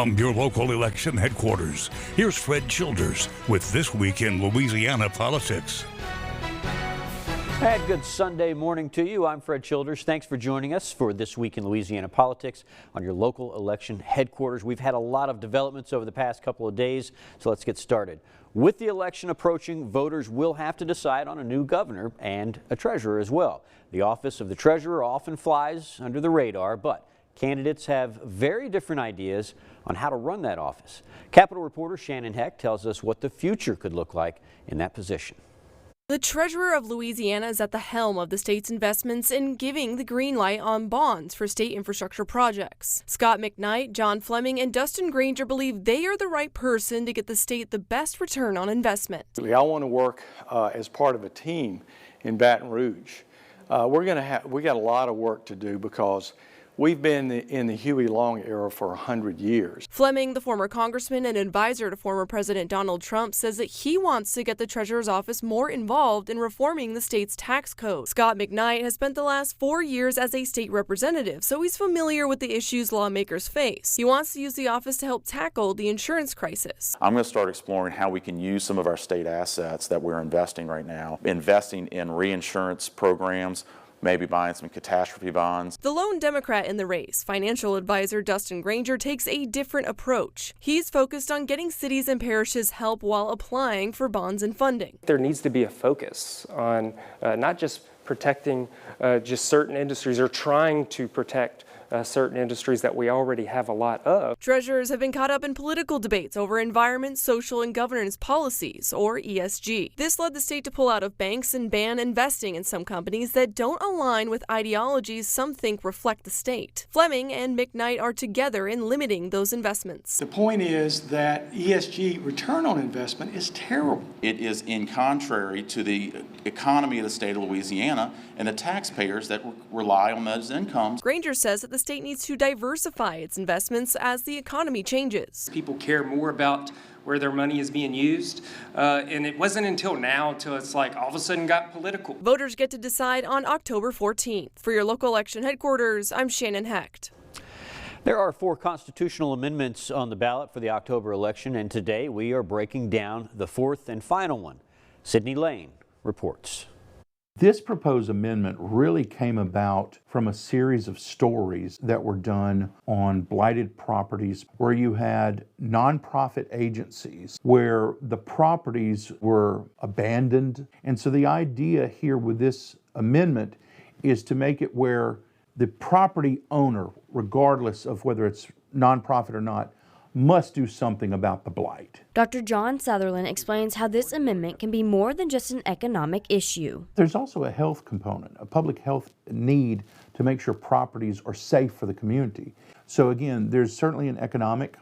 From your local election headquarters, here's Fred Childers with This Week in Louisiana Politics. And good Sunday morning to you. I'm Fred Childers. Thanks for joining us for This Week in Louisiana Politics on your local election headquarters. We've had a lot of developments over the past couple of days, so let's get started. With the election approaching, voters will have to decide on a new governor and a treasurer as well. The office of the treasurer often flies under the radar, but candidates have very different ideas on how to run that office. Capitol reporter Shannon Heck tells us what the future could look like in that position. The treasurer of Louisiana is at the helm of the state's investments in giving the green light on bonds for state infrastructure projects. Scott McKnight, John Fleming, and Dustin Granger believe they are the right person to get the state the best return on investment. I want to work as part of a team in Baton Rouge. We got a lot of work to do because we've been in the Huey Long era for 100 years. Fleming, the former congressman and advisor to former President Donald Trump, says that he wants to get the treasurer's office more involved in reforming the state's tax code. Scott McKnight has spent the last 4 years as a state representative, so he's familiar with the issues lawmakers face. He wants to use the office to help tackle the insurance crisis. I'm going to start exploring how we can use some of our state assets that we're investing right now, investing in reinsurance programs, maybe buying some catastrophe bonds. The lone Democrat in the race, financial advisor Dustin Granger, takes a different approach. He's focused on getting cities and parishes help while applying for bonds and funding. There needs to be a focus on not just protecting just certain industries or trying to protect certain industries that we already have a lot of. Treasurers have been caught up in political debates over environment, social, and governance policies, or ESG. This led the state to pull out of banks and ban investing in some companies that don't align with ideologies some think reflect the state. Fleming and McKnight are together in limiting those investments. The point is that ESG return on investment is terrible. It is in contrary to the economy of the state of Louisiana and the taxpayers that rely on those incomes. Granger says that the state needs to diversify its investments as the economy changes. People care more about where their money is being used, and it wasn't until it's like all of a sudden got political. Voters get to decide on October 14th. For your local election headquarters, I'm Shannon Hecht. There are 4 constitutional amendments on the ballot for the October election, and today we are breaking down the 4th and final one. Sydney Lane reports. This proposed amendment really came about from a series of stories that were done on blighted properties where you had nonprofit agencies where the properties were abandoned. And so the idea here with this amendment is to make it where the property owner, regardless of whether it's nonprofit or not, must do something about the blight. Dr. John Sutherland explains how this amendment can be more than just an economic issue. There's also a health component, a public health need to make sure properties are safe for the community. So again, there's certainly an economic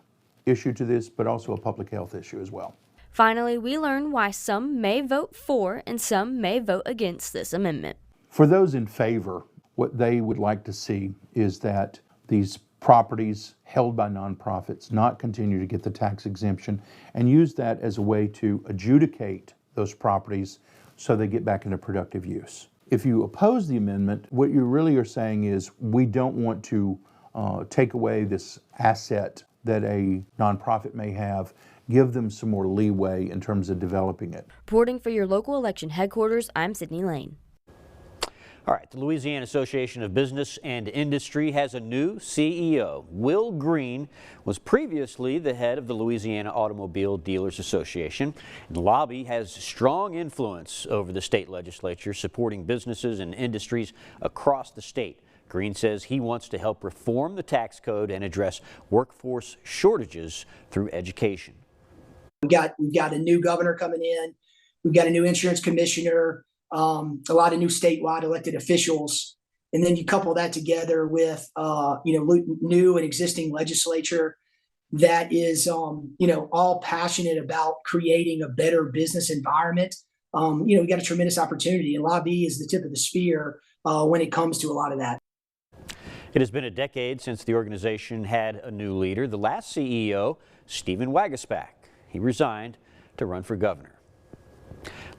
issue to this, but also a public health issue as well. Finally, we learn why some may vote for and some may vote against this amendment. For those in favor, what they would like to see is that these properties held by nonprofits not continue to get the tax exemption and use that as a way to adjudicate those properties so they get back into productive use. If you oppose the amendment, what you really are saying is we don't want to take away this asset that a nonprofit may have, give them some more leeway in terms of developing it. Reporting for your local election headquarters, I'm Sydney Lane. All right, the Louisiana Association of Business and Industry has a new CEO. Will Green was previously the head of the Louisiana Automobile Dealers Association. The lobby has strong influence over the state legislature, supporting businesses and industries across the state. Green says he wants to help reform the tax code and address workforce shortages through education. We've got a new governor coming in. We've got a new insurance commissioner. A lot of new statewide elected officials, and then you couple that together with new and existing legislature that is all passionate about creating a better business environment. We got a tremendous opportunity, and lobby is the tip of the spear when it comes to a lot of that. It has been a decade since the organization had a new leader. The last CEO, Stephen Wagaspack, he resigned to run for governor.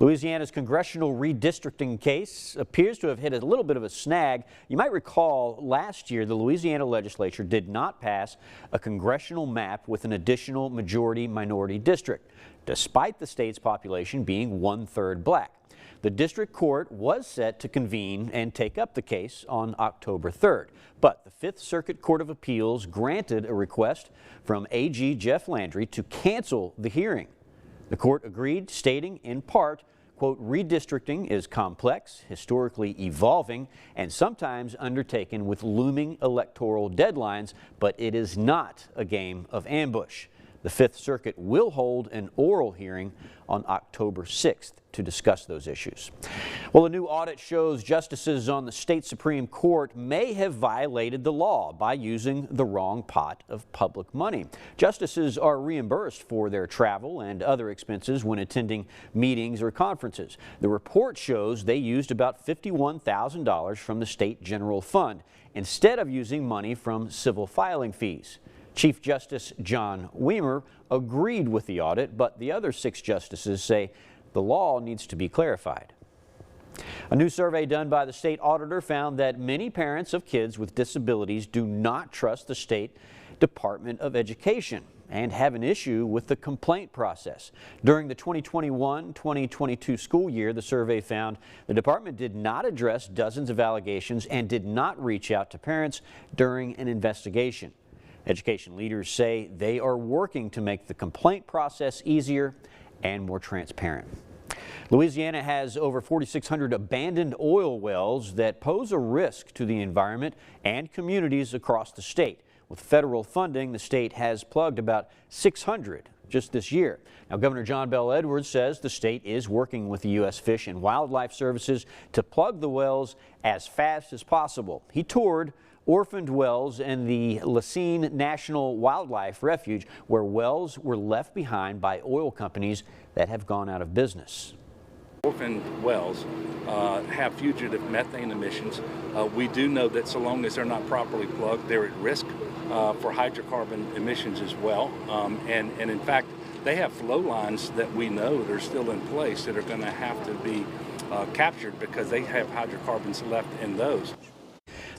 Louisiana's congressional redistricting case appears to have hit a little bit of a snag. You might recall last year the Louisiana legislature did not pass a congressional map with an additional majority-minority district, despite the state's population being 1/3 black. The district court was set to convene and take up the case on October 3rd, but the Fifth Circuit Court of Appeals granted a request from AG Jeff Landry to cancel the hearing. The court agreed, stating in part, quote, redistricting is complex, historically evolving, and sometimes undertaken with looming electoral deadlines, but it is not a game of ambush. The Fifth Circuit will hold an oral hearing on October 6th to discuss those issues. Well, a new audit shows justices on the state Supreme Court may have violated the law by using the wrong pot of public money. Justices are reimbursed for their travel and other expenses when attending meetings or conferences. The report shows they used about $51,000 from the state general fund instead of using money from civil filing fees. Chief Justice John Weimer agreed with the audit, but the other 6 justices say the law needs to be clarified. A new survey done by the state auditor found that many parents of kids with disabilities do not trust the state Department of Education and have an issue with the complaint process. During the 2021-2022 school year, the survey found the department did not address dozens of allegations and did not reach out to parents during an investigation. Education leaders say they are working to make the complaint process easier and more transparent. Louisiana has over 4,600 abandoned oil wells that pose a risk to the environment and communities across the state. With federal funding, the state has plugged about 600 just this year. Now, Governor John Bel Edwards says the state is working with the U.S. Fish and Wildlife Services to plug the wells as fast as possible. He toured orphaned wells in the Lacine National Wildlife Refuge, where wells were left behind by oil companies that have gone out of business. Orphaned wells have fugitive methane emissions. We do know that so long as they're not properly plugged, they're at risk for hydrocarbon emissions as well. And in fact, they have flow lines that we know that are still in place that are going to have to be captured because they have hydrocarbons left in those.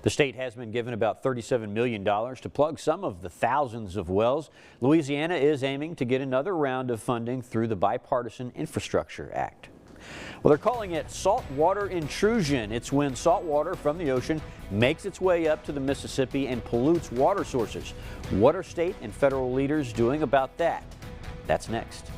The state has been given about $37 million to plug some of the thousands of wells. Louisiana is aiming to get another round of funding through the Bipartisan Infrastructure Act. Well, they're calling it saltwater intrusion. It's when salt water from the ocean makes its way up to the Mississippi and pollutes water sources. What are state and federal leaders doing about that? That's next.